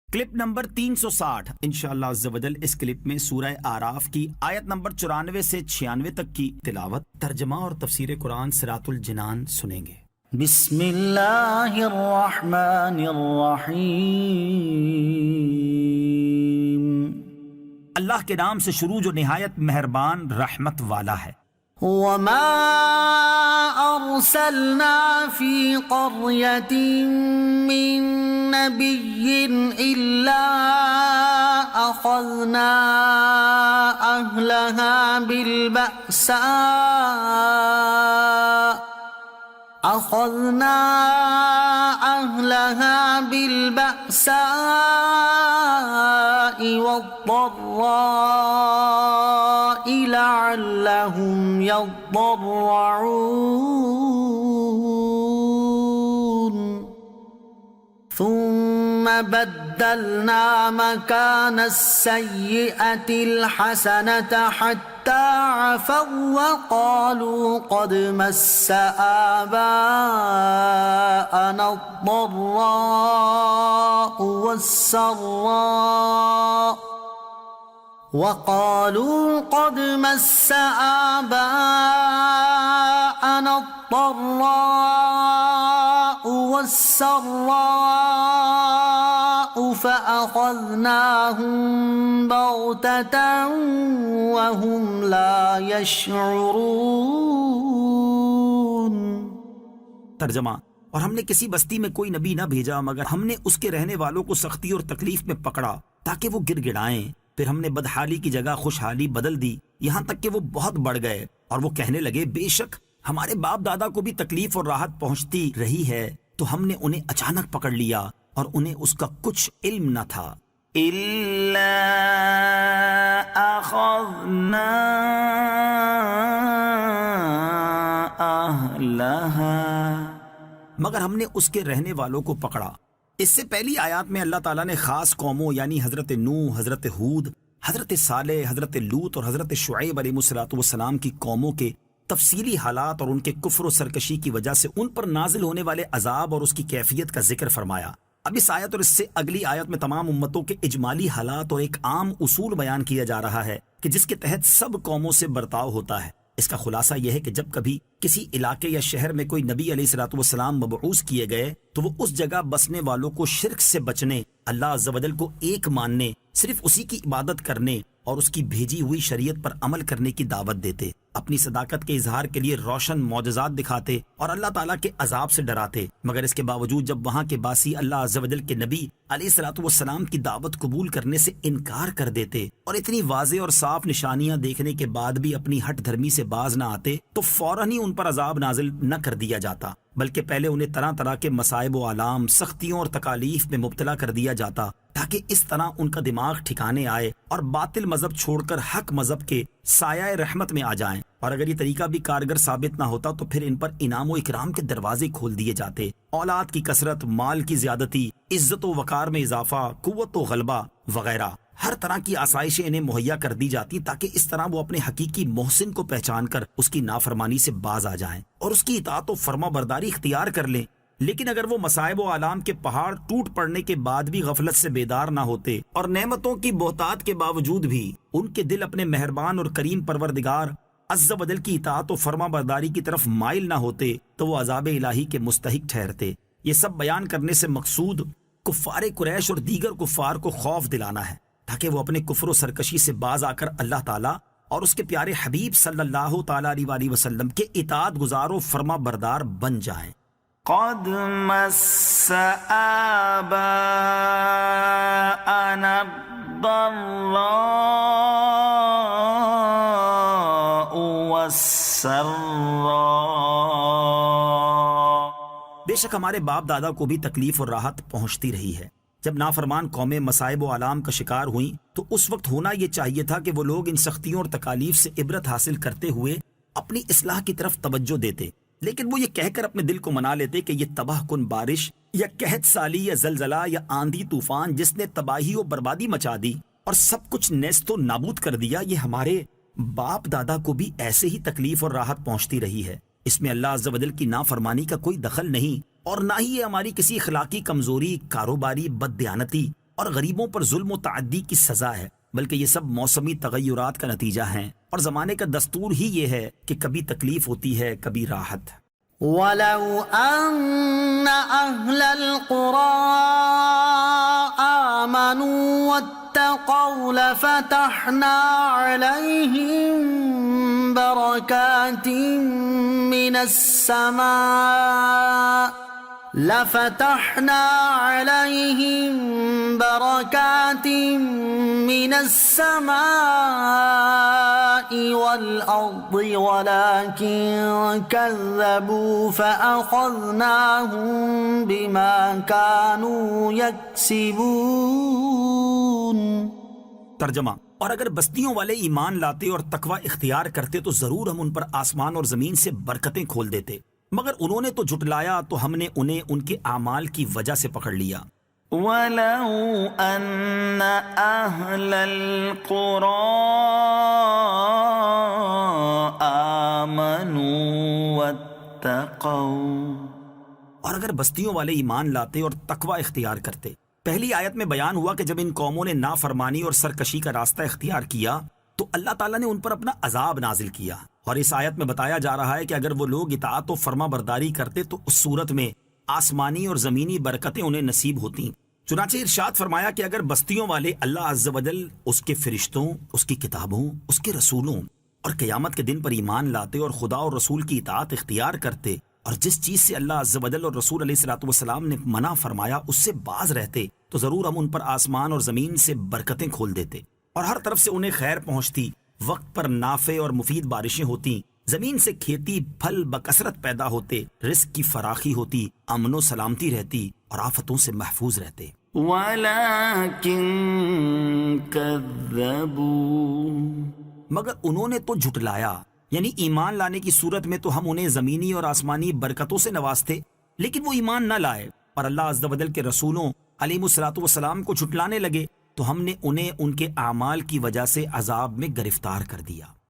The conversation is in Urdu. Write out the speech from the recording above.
کلپ نمبر 360 انشاءاللہ عز و جل اس کلپ میں سورہ اعراف کی آیت نمبر 94 سے 96 تک کی تلاوت، ترجمہ اور تفسیر قرآن صراط الجنان سنیں گے۔ بسم اللہ الرحمن الرحیم۔ اللہ کے نام سے شروع جو نہایت مہربان رحمت والا ہے۔ وما ارسلنا فی قریۃ من نبی الا اخذنا اہلها بالبأساء والضراء لعلهم يضرعون ثم بدلنا مكان السيئة الحسنة حتى عفوا وقالوا قد مس آباءنا الضراء والسراء فأخذناهم بغتة وهم لا يشعرون۔ ترجمہ: اور ہم نے کسی بستی میں کوئی نبی نہ بھیجا مگر ہم نے اس کے رہنے والوں کو سختی اور تکلیف میں پکڑا تاکہ وہ گر گڑائیں، پھر ہم نے بدحالی کی جگہ خوشحالی بدل دی یہاں تک کہ وہ بہت بڑھ گئے، اور وہ کہنے لگے بے شک ہمارے باپ دادا کو بھی تکلیف اور راحت پہنچتی رہی ہے، تو ہم نے انہیں اچانک پکڑ لیا اور انہیں اس کا کچھ علم نہ تھا۔ إِلَّا أَخَذْنَا أَهْلَهَا، مگر ہم نے اس کے رہنے والوں کو پکڑا۔ اس سے پہلی آیات میں اللہ تعالیٰ نے خاص قوموں یعنی حضرت نوح، حضرت ہود، حضرت صالح، حضرت لوط اور حضرت شعیب علیہ السلام کی قوموں کے تفصیلی حالات اور ان کے کفر و سرکشی کی وجہ سے ان پر نازل ہونے والے عذاب اور اس کی کیفیت کا ذکر فرمایا۔ اب اس آیت اور اس سے اگلی آیت میں تمام امتوں کے اجمالی حالات اور ایک عام اصول بیان کیا جا رہا ہے کہ جس کے تحت سب قوموں سے برتاؤ ہوتا ہے۔ اس کا خلاصہ یہ ہے کہ جب کبھی کسی علاقے یا شہر میں کوئی نبی علیہ السلام مبعوث کیے گئے تو وہ اس جگہ بسنے والوں کو شرک سے بچنے، اللہ عز و جل کو ایک ماننے، صرف اسی کی عبادت کرنے اور اس کی بھیجی ہوئی شریعت پر عمل کرنے کی دعوت دیتے، اپنی صداقت کے اظہار کے لیے روشن معجزات دکھاتے اور اللہ تعالیٰ کے عذاب سے ڈراتے، مگر اس کے باوجود جب وہاں کے باسی اللہ عز و جل کے نبی علیہ السلام کی دعوت قبول کرنے سے انکار کر دیتے اور اتنی واضح اور صاف نشانیاں دیکھنے کے بعد بھی اپنی ہٹ دھرمی سے باز نہ آتے تو فوراً ہی ان پر عذاب نازل نہ کر دیا جاتا، بلکہ پہلے انہیں طرح طرح کے مصائب و آلام، سختیوں اور تکالیف میں مبتلا کر دیا جاتا تاکہ اس طرح ان کا دماغ ٹھکانے آئے اور باطل مذہب چھوڑ کر حق مذہب کے سایہ رحمت میں آ جائیں۔ اور اگر یہ طریقہ بھی کارگر ثابت نہ ہوتا تو پھر ان پر انعام و اکرام کے دروازے کھول دیے جاتے، اولاد کی کثرت، مال کی زیادتی، عزت و وقار میں اضافہ، قوت و غلبہ وغیرہ، ہر طرح کی آسائشیں انہیں مہیا کر دی جاتی تاکہ اس طرح وہ اپنے حقیقی محسن کو پہچان کر اس کی نافرمانی سے باز آ جائیں اور اس کی اطاعت و فرما برداری اختیار کر لیں۔ لیکن اگر وہ مصائب و آلام کے پہاڑ ٹوٹ پڑنے کے بعد بھی غفلت سے بیدار نہ ہوتے اور نعمتوں کی بہتات کے باوجود بھی ان کے دل اپنے مہربان اور کریم پروردگار عز و جل کی اطاعت و فرما برداری کی طرف مائل نہ ہوتے تو وہ عذاب الہی کے مستحق ٹھہرتے۔ یہ سب بیان کرنے سے مقصود کفار قریش اور دیگر کفار کو خوف دلانا ہے تاکہ وہ اپنے کفر و سرکشی سے باز آ کر اللہ تعالیٰ اور اس کے پیارے حبیب صلی اللہ تعالیٰ علیہ وسلم کے اطاعت گزار و فرما بردار بن جائیں۔ قد مس آباءنا الضراء والسراء، بے شک ہمارے باپ دادا کو بھی تکلیف اور راحت پہنچتی رہی ہے۔ جب نافرمان قومیں مصائب و آلام کا شکار ہوئیں تو اس وقت ہونا یہ چاہیے تھا کہ وہ لوگ ان سختیوں اور تکالیف سے عبرت حاصل کرتے ہوئے اپنی اصلاح کی طرف توجہ دیتے، لیکن وہ یہ کہہ کر اپنے دل کو منا لیتے کہ یہ تباہ کن بارش یا قحط سالی یا زلزلہ یا آندھی طوفان جس نے تباہی و بربادی مچا دی اور سب کچھ نیست و نابود کر دیا، یہ ہمارے باپ دادا کو بھی ایسے ہی تکلیف اور راحت پہنچتی رہی ہے۔ اس میں اللہ عز و جل کی نافرمانی کا کوئی دخل نہیں اور نہ ہی یہ ہماری کسی اخلاقی کمزوری، کاروباری بددیانتی اور غریبوں پر ظلم و تعدی کی سزا ہے، بلکہ یہ سب موسمی تغیرات کا نتیجہ ہیں، اور زمانے کا دستور ہی یہ ہے کہ کبھی تکلیف ہوتی ہے کبھی راحت۔ وَلَوْ أَنَّ أَهْلَ الْقُرَىٰ آمَنُوا وَاتَّقَوْا لَفَتَحْنَا عَلَيْهِم بَرَكَاتٍ مِّنَ السَّمَاءِ وَالْأَرْضِ وَلَٰكِن كَذَّبُوا فَأَخَذْنَاهُم بِمَا كَانُوا يَكْسِبُونَ۔ ترجمہ: اور اگر بستیوں والے ایمان لاتے اور تقوی اختیار کرتے تو ضرور ہم ان پر آسمان اور زمین سے برکتیں کھول دیتے، مگر انہوں نے تو جھٹلایا تو ہم نے انہیں ان کے اعمال کی وجہ سے پکڑ لیا۔ وَلَوْ أَنَّ أَهْلَ الْقُرَىٰ آمَنُوا وَاتَّقَوْا، اور اگر بستیوں والے ایمان لاتے اور تقوی اختیار کرتے۔ پہلی آیت میں بیان ہوا کہ جب ان قوموں نے نافرمانی اور سرکشی کا راستہ اختیار کیا تو اللہ تعالیٰ نے ان پر اپنا عذاب نازل کیا، اور اس آیت میں بتایا جا رہا ہے کہ اگر وہ لوگ اطاعت و فرما برداری کرتے تو اس صورت میں آسمانی اور زمینی برکتیں انہیں نصیب ہوتیں۔ چنانچہ ارشاد فرمایا کہ اگر بستیوں والے اللہ عز و جل، اس کے فرشتوں، اس کی کتابوں، اس کے رسولوں اور قیامت کے دن پر ایمان لاتے اور خدا اور رسول کی اطاعت اختیار کرتے، اور جس چیز سے اللہ عز و جل اور رسول علیہ الصلوۃ والسلام نے منع فرمایا اس سے باز رہتے، تو ضرور ہم ان پر آسمان اور زمین سے برکتیں کھول دیتے، اور ہر طرف سے انہیں خیر پہنچتی، وقت پر نافع اور مفید بارشیں ہوتی، زمین سے کھیتی پھل بکثرت پیدا ہوتے، رزق کی فراخی ہوتی، امن و سلامتی رہتی، اور آفتوں سے محفوظ رہتے۔ وَلَٰكِن كَذَّبُوا، مگر انہوں نے تو جھٹلایا، یعنی ایمان لانے کی صورت میں تو ہم انہیں زمینی اور آسمانی برکتوں سے نوازتے، لیکن وہ ایمان نہ لائے اور اللہ عز و جل کے رسولوں علیہ الصلوۃ والسلام کو جھٹلانے لگے، تو ہم نے انہیں ان کے اعمال کی وجہ سے عذاب میں گرفتار کر دیا۔